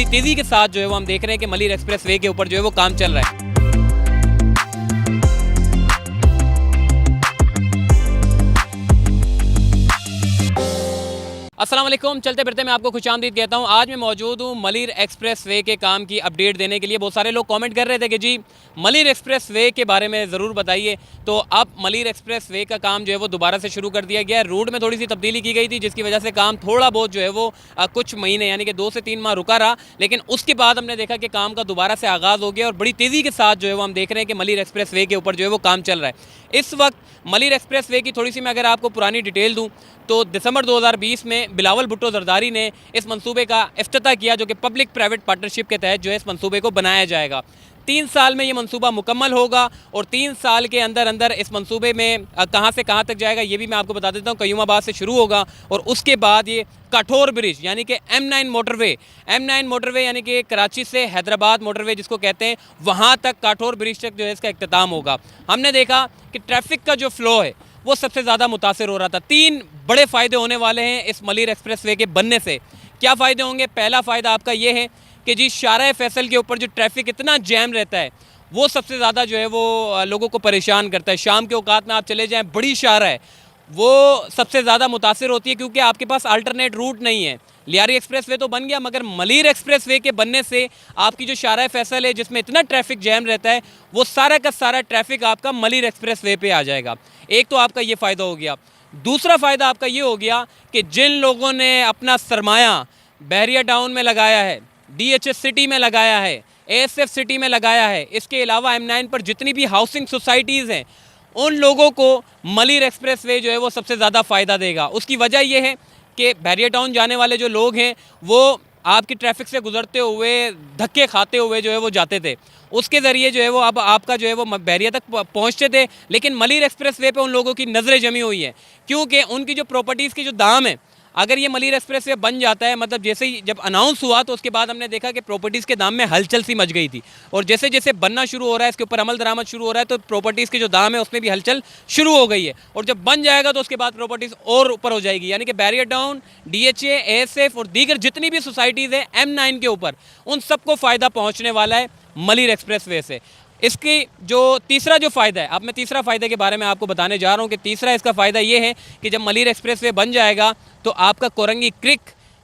बड़ी तेज़ी के साथ जो है वो हम देख रहे हैं कि मलिर एक्सप्रेस वे के ऊपर जो है वो काम चल रहा है। अस्सलाम वालेकुम, चलते फिरते मैं आपको खुशामदीद कहता हूँ। आज मैं मौजूद हूँ मलिर एक्सप्रेस वे के काम की अपडेट देने के लिए। बहुत सारे लोग कमेंट कर रहे थे कि जी मलिर एक्सप्रेस वे के बारे में ज़रूर बताइए। तो अब मलिर एक्सप्रेस वे का काम जो है वो दोबारा से शुरू कर दिया गया है। रूट में थोड़ी सी तब्दीली की गई थी, जिसकी वजह से काम थोड़ा बहुत जो है वो कुछ महीने यानी कि 2 से 3 माह रुका रहा, लेकिन उसके बाद हमने देखा कि काम का दोबारा से आगाज़ हो गया और बड़ी तेज़ी के साथ जो है वो हम देख रहे हैं कि मलिर एक्सप्रेस वे के ऊपर जो है वो काम चल रहा है। इस वक्त मलिर एक्सप्रेस वे की थोड़ी सी मैं अगर आपको पुरानी डिटेल दूँ तो दिसंबर 2020 में बिलावल भुट्टो जरदारी ने इस मंसूबे का इफ्तिताह किया, जो कि पब्लिक प्राइवेट पार्टनरशिप के तहत जो है इस मंसूबे को बनाया जाएगा। 3 साल में ये मंसूबा मुकम्मल होगा और 3 साल के अंदर अंदर इस मंसूबे में कहाँ से कहाँ तक जाएगा ये भी मैं आपको बता देता हूँ। कयूमाबाद से शुरू होगा और उसके बाद ये काठोर ब्रिज यानी कि M9 मोटरवे यानी कि कराची से हैदराबाद मोटरवे जिसको कहते हैं, वहाँ तक काठोर ब्रिज तक जो है इसका इख्तिताम होगा। हमने देखा कि ट्रैफिक का जो फ़्लो है वो सबसे ज़्यादा मुतासिर हो रहा था। 3 बड़े फ़ायदे होने वाले हैं इस मलिर एक्सप्रेस वे के बनने से। क्या फ़ायदे होंगे? पहला फ़ायदा आपका ये है कि जी शाहराह फैसल के ऊपर जो ट्रैफिक इतना जैम रहता है वो सबसे ज़्यादा जो है वो लोगों को परेशान करता है। शाम के औकात में आप चले जाएँ, बड़ी शाहराह है वो सबसे ज़्यादा मुतासिर होती है, क्योंकि आपके पास अल्टरनेट रूट नहीं है। लियारी एक्सप्रेस वे तो बन गया, मगर मलिर एक्सप्रेस वे के बनने से आपकी जो शाहराह फैसल है जिसमें इतना ट्रैफिक जैम रहता है वो सारा का सारा ट्रैफिक आपका मलिर एक्सप्रेस वे पे आ जाएगा। एक तो आपका ये फ़ायदा हो गया। दूसरा फ़ायदा आपका ये हो गया कि जिन लोगों ने अपना सरमाया बहरिया टाउन में लगाया है, DHS सिटी में लगाया है, ASF सिटी में लगाया है, इसके अलावा M9 पर जितनी भी हाउसिंग सोसाइटीज़ हैं, उन लोगों को मलिर एक्सप्रेस वे जो है वो सबसे ज़्यादा फ़ायदा देगा। उसकी वजह यह है कि बहरिया टाउन जाने वाले जो लोग हैं वो आपकी ट्रैफिक से गुजरते हुए धक्के खाते हुए जो है वो जाते थे, उसके ज़रिए जो है वो अब आपका जो है वो बहरिया तक पहुँचते थे। लेकिन मलिर एक्सप्रेस वे पे उन लोगों की नज़रें जमी हुई हैं, क्योंकि उनकी जो प्रॉपर्टीज़ की जो दाम है, अगर ये मलिर एक्सप्रेस वे बन जाता है, मतलब जैसे ही जब अनाउंस हुआ तो उसके बाद हमने देखा कि प्रॉपर्टीज़ के दाम में हलचल सी मच गई थी, और जैसे जैसे बनना शुरू हो रहा है, इसके ऊपर अमल दरामद शुरू हो रहा है, तो प्रॉपर्टीज़ के जो दाम है उसमें भी हलचल शुरू हो गई है। और जब बन जाएगा तो उसके बाद प्रॉपर्टीज़ और ऊपर हो जाएगी, यानी कि बैरियर टाउन, DHA, ASF और दीगर जितनी भी सोसाइटीज़ हैं M9 के ऊपर, उन सबको फ़ायदा पहुँचने वाला है मलिर एक्सप्रेस वे से। इसकी जो तीसरा जो फ़ायदा है, अब मैं तीसरा फ़ायदे के बारे में आपको बताने जा रहा हूँ कि तीसरा इसका फ़ायदा ये है कि जब मलिर एक्सप्रेस वे बन जाएगा तो आपका कोरंगी क्रिक,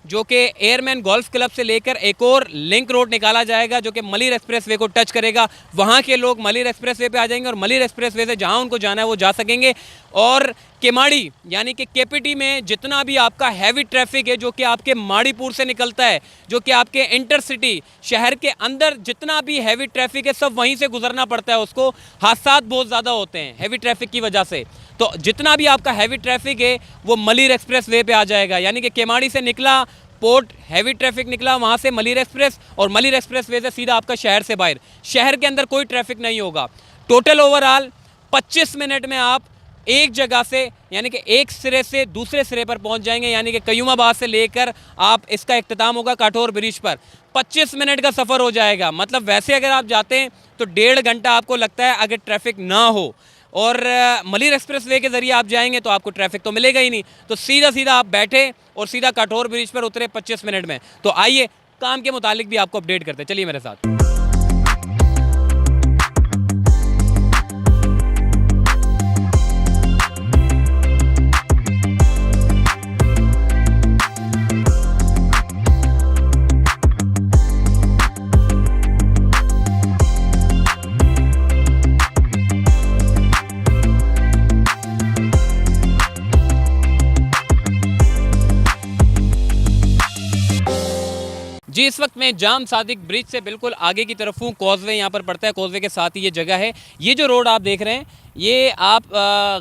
जो कि एयरमैन गोल्फ क्लब से लेकर एक और लिंक रोड निकाला जाएगा जो कि मलिर एक्सप्रेस वे को टच करेगा, वहाँ के लोग मलिर एक्सप्रेस वे पे आ जाएंगे और मलिर एक्सप्रेस वे से जहाँ उनको जाना है वो जा सकेंगे। और केमाड़ी यानी कि KPT में जितना भी आपका हैवी ट्रैफिक है जो कि आपके माड़ीपुर से निकलता है, जो कि आपके इंटरसिटी शहर के अंदर जितना भी हैवी ट्रैफिक है सब वहीं से गुजरना पड़ता है, उसको हादसात बहुत ज़्यादा होते हैं हैवी ट्रैफिक की वजह से। तो जितना भी आपका हैवी ट्रैफिक है वो मलिर एक्सप्रेस वे पे आ जाएगा, यानी कि केमाड़ी से निकला पोर्ट हैवी ट्रैफिक निकला, वहाँ से मलिर एक्सप्रेस, और मलिर एक्सप्रेस वे से सीधा आपका शहर से बाहर, शहर के अंदर कोई ट्रैफिक नहीं होगा। टोटल ओवरऑल 25 मिनट में आप एक जगह से यानी कि एक सिरे से दूसरे सिरे पर पहुंच जाएंगे, यानी कि कयूमाबाद से लेकर आप इसका इख्तिताम होगा काठोर ब्रिज पर, 25 मिनट का सफ़र हो जाएगा। मतलब वैसे अगर आप जाते हैं तो 1.5 घंटा आपको लगता है अगर ट्रैफिक ना हो, और मलिर एक्सप्रेस वे के ज़रिए आप जाएंगे तो आपको ट्रैफिक तो मिलेगा ही नहीं, तो सीधा सीधा आप बैठे और सीधा काठोर ब्रिज पर उतरे 25 मिनट में। तो आइए काम के मुतालिक भी आपको अपडेट करते हैं, चलिए मेरे साथ। जी इस वक्त मैं जाम सादिक ब्रिज से बिल्कुल आगे की तरफ हूँ। कॉजवे यहाँ पर पड़ता है, कॉजवे के साथ ही ये जगह है। ये जो रोड आप देख रहे हैं ये आप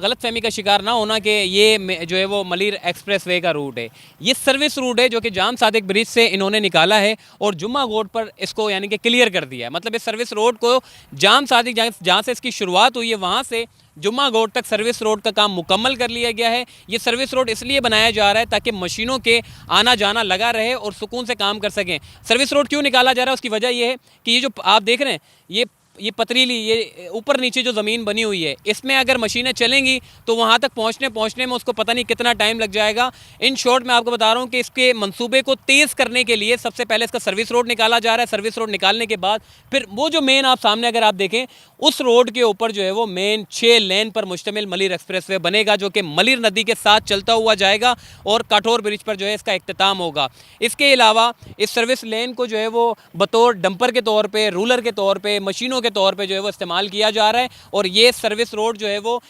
गलत फहमी का शिकार ना होना कि ये जो है वो मलिर एक्सप्रेस वे का रूट है। ये सर्विस रूट है जो कि जाम सादिक ब्रिज से इन्होंने निकाला है और जुम्मा रोड पर इसको यानी कि क्लियर कर दिया है। मतलब इस सर्विस रोड को जाम सादिक जहाँ से इसकी शुरुआत हुई है वहाँ से जुम्मा रोड तक सर्विस रोड का काम मुकम्मल कर लिया गया है। ये सर्विस रोड इसलिए बनाया जा रहा है ताकि मशीनों के आना जाना लगा रहे और सुकून से काम कर सकें। सर्विस रोड क्यों निकाला जा रहा है उसकी वजह ये है कि ये जो आप देख रहे हैं ये ये पथरीली, ये ऊपर नीचे जो ज़मीन बनी हुई है, इसमें अगर मशीनें चलेंगी तो वहाँ तक पहुँचने में उसको पता नहीं कितना टाइम लग जाएगा। इन शॉर्ट मैं आपको बता रहा हूँ कि इसके मंसूबे को तेज़ करने के लिए सबसे पहले इसका सर्विस रोड निकाला जा रहा है। सर्विस रोड निकालने के बाद फिर वो जो मेन आप सामने अगर आप देखें, उस रोड के ऊपर जो है वो मेन 6 लेन पर मुश्तमिल मलिर एक्सप्रेसवे बनेगा, जो कि मलिर नदी के साथ चलता हुआ जाएगा और काठौर ब्रिज पर जो है इसका इख्तिताम होगा। इसके अलावा इस सर्विस लेन को जो है वो बतौर डंपर के तौर पे, रूलर के तौर पे, मशीनों के तौर पे जो है वो इस्तेमाल किया जा रहा है। और ये सर्विस रोड जो है वो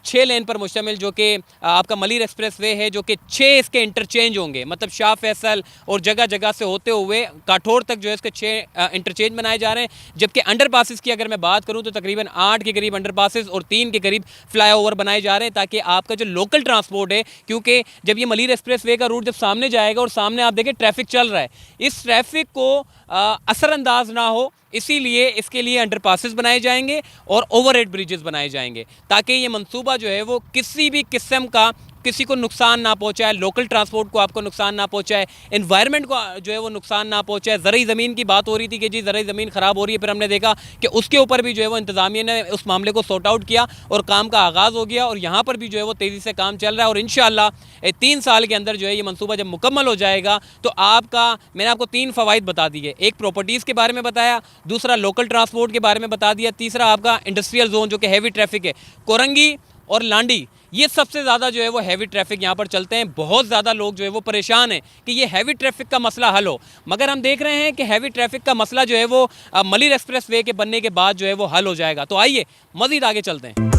6 लेन पर मुश्तमिल, जो कि आपका मलिर एक्सप्रेसवे है, जो कि 6 इसके इंटरचेंज होंगे, मतलब शाह फैसल और जगह जगह से होते हुए काठौर तक जो है इसके 6 इंटरचेंज बनाए जा रहे हैं। जबकि अंडर पासिस की अगर मैं बात करूँ तो तकरीबन 8 के करीब अंडर पासिस और 3 के करीब फ्लाईओवर बनाए जा रहे हैं, ताकि आपका जो लोकल ट्रांसपोर्ट है, क्योंकि जब ये मलिर एक्सप्रेसवे का रूट जब सामने जाएगा और सामने आप देखें ट्रैफिक चल रहा है, इस ट्रैफिक को असरअंदाज ना हो, इसीलिए इसके लिए अंडरपासेस बनाए जाएंगे और ओवरहेड ब्रिजेस बनाए जाएंगे, ताकि ये मंसूबा जो है वो किसी भी किस्म का किसी को नुकसान ना पहुंचाए, लोकल ट्रांसपोर्ट को आपको नुकसान ना पहुंचाए, एनवायरनमेंट को जो है वो नुकसान ना पहुंचाए। ज़रई ज़मीन की बात हो रही थी कि जी ज़रई ज़मीन ख़राब हो रही है, फिर हमने देखा कि उसके ऊपर भी जो है वो इंतज़ामिया ने उस मामले को सॉर्ट आउट किया और काम का आगाज़ हो गया, और यहाँ पर भी जो है वो तेज़ी से काम चल रहा है। और इंशाअल्लाह 3 साल के अंदर जो है ये मनसूबा जब मुकम्मल हो जाएगा तो मैंने आपको 3 फ़वाइद बता दिए। एक प्रॉपर्टीज़ के बारे में बताया, दूसरा लोकल ट्रांसपोर्ट के बारे में बता दिया, तीसरा आपका इंडस्ट्रियल जोन जो कि हैवी ट्रैफिक है, कोरंगी और लांडी, ये सबसे ज़्यादा जो है वो हैवी ट्रैफिक यहाँ पर चलते हैं। बहुत ज़्यादा लोग जो है वो परेशान हैं कि ये हैवी ट्रैफिक का मसला हल हो, मगर हम देख रहे हैं कि हैवी ट्रैफिक का मसला जो है वो मलिर एक्सप्रेसवे के बनने के बाद जो है वो हल हो जाएगा। तो आइए मज़ीद आगे चलते हैं।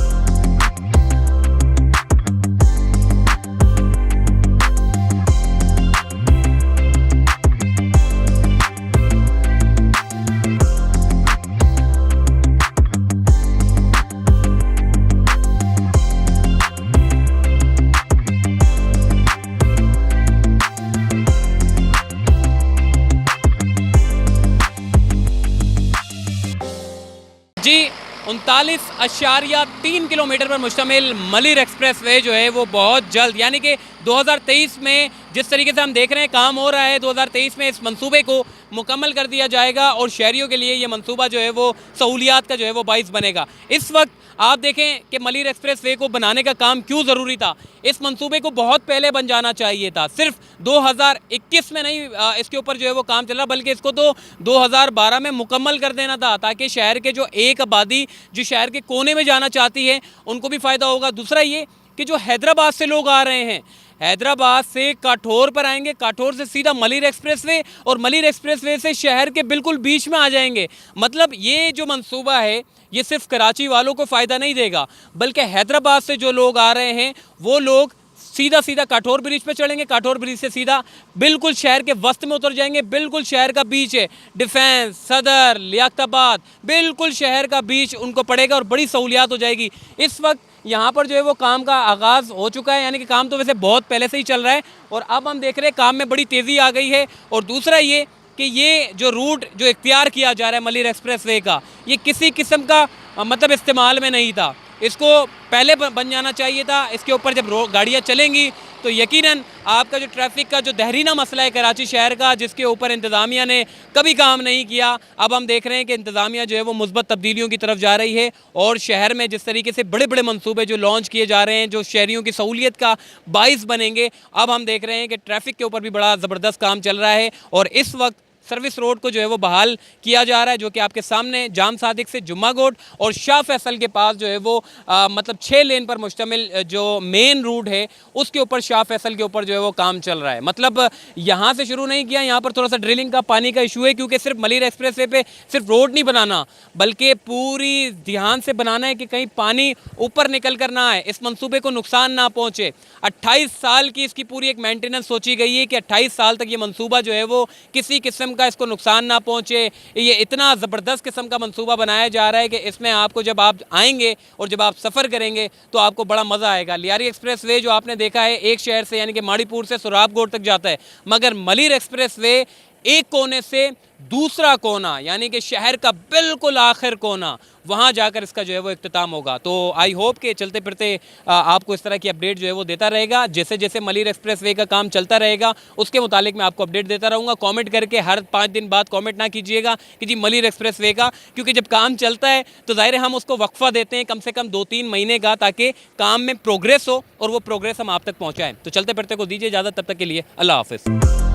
जी 39.3 किलोमीटर पर मुश्तमिल मलिर एक्सप्रेसवे जो है वो बहुत जल्द, यानी कि 2023 में जिस तरीके से हम देख रहे हैं काम हो रहा है, 2023 में इस मंसूबे को मुकम्मल कर दिया जाएगा और शहरियों के लिए ये मंसूबा जो है वो सहूलियात का जो है वो बाइस बनेगा। इस वक्त आप देखें कि मलिर एक्सप्रेसवे को बनाने का काम क्यों ज़रूरी था। इस मंसूबे को बहुत पहले बन जाना चाहिए था, सिर्फ 2021 में नहीं इसके ऊपर जो है वो काम चल रहा, बल्कि इसको तो 2012 में मुकम्मल कर देना था, ताकि शहर के जो एक आबादी जो शहर के कोने में जाना चाहती है उनको भी फ़ायदा होगा। दूसरा ये कि जो हैदराबाद से लोग आ रहे हैं, हैदराबाद से काठौर पर आएंगे, काठौर से सीधा मलिर एक्सप्रेसवे और मलिर एक्सप्रेसवे से शहर के बिल्कुल बीच में आ जाएंगे। मतलब ये जो मंसूबा है ये सिर्फ कराची वालों को फ़ायदा नहीं देगा, बल्कि हैदराबाद से जो लोग आ रहे हैं वो लोग सीधा सीधा काठौर ब्रिज पे चढ़ेंगे, काठौर ब्रिज से सीधा बिल्कुल शहर के वस्त में उतर जाएंगे। बिल्कुल शहर का बीच है, डिफेंस, सदर, लियाकताबाद, बिल्कुल शहर का बीच उनको पड़ेगा और बड़ी सहूलियात हो जाएगी। इस वक्त यहाँ पर जो है वो काम का आगाज़ हो चुका है, यानी कि काम तो वैसे बहुत पहले से ही चल रहा है और अब हम देख रहे हैं काम में बड़ी तेज़ी आ गई है। और दूसरा ये कि ये जो रूट जो इख्तियार किया जा रहा है मलिर एक्सप्रेसवे का, ये किसी किस्म का मतलब इस्तेमाल में नहीं था, इसको पहले बन जाना चाहिए था। इसके ऊपर जब गाड़ियाँ चलेंगी तो यकीनन आपका जो ट्रैफिक का जो देहरीना मसला है कराची शहर का, जिसके ऊपर इंतज़ामिया ने कभी काम नहीं किया, अब हम देख रहे हैं कि इंतज़ामिया जो है वो मुस्बत तब्दीलियों की तरफ जा रही है और शहर में जिस तरीके से बड़े बड़े मंसूबे जो लॉन्च किए जा रहे हैं, जो शहरियों की सहूलियत का बाइस बनेंगे, अब हम देख रहे हैं कि ट्रैफिक के ऊपर भी बड़ा ज़बरदस्त काम चल रहा है। और इस वक्त सर्विस रोड को जो है वो बहाल किया जा रहा है, जो कि आपके सामने जाम सादिक से जुम्मा गोट और शाह फैसल के पास जो है वो मतलब 6 लेन पर मुश्तमिल जो मेन रूट है उसके ऊपर शाह फैसल के ऊपर जो है वो काम चल रहा है। मतलब यहाँ से शुरू नहीं किया, यहाँ पर थोड़ा सा ड्रिलिंग का पानी का इशू है, क्योंकि सिर्फ मलिर एक्सप्रेसवे पे सिर्फ रोड नहीं बनाना, बल्कि पूरी ध्यान से बनाना है कि कहीं पानी ऊपर निकल कर ना आए, इस मंसूबे को नुकसान ना पहुँचे। 28 साल की इसकी पूरी एक मेंटेनेंस सोची गई है कि 28 साल तक ये मंसूबा जो है वो किसी किस्म का इसको नुकसान ना पहुंचे। ये इतना ज़बरदस्त किस्म का मंसूबा बनाया जा रहा है कि इसमें आपको जब आप आएंगे और जब आप सफ़र करेंगे तो आपको बड़ा मज़ा आएगा। लियारी एक्सप्रेस वे जो आपने देखा है एक शहर से यानी कि माड़ीपुर से सुराबगोट तक जाता है, मगर मलिर एक्सप्रेस वे एक कोने से दूसरा कोना, यानी कि शहर का बिल्कुल आखिर कोना, वहाँ जाकर इसका जो है वो इख्तिताम होगा। तो आई होप कि चलते फिरते आपको इस तरह की अपडेट जो है वो देता रहेगा। जैसे जैसे मलिर एक्सप्रेस वे का काम चलता रहेगा उसके मुतालिक मैं आपको अपडेट देता रहूँगा। कमेंट करके हर 5 दिन बाद कमेंट ना कीजिएगा कि जी मलिर एक्सप्रेस वे का, क्योंकि जब काम चलता है तो ज़ाहिर है हम उसको वक्फा देते हैं कम से कम 2-3 महीने का, ताकि काम में प्रोग्रेस हो और वो प्रोग्रेस हम आप तक पहुँचाएँ। तो चलते फिरते को दीजिए इजाज़त, तब तक के लिए अल्लाह हाफ़िज़।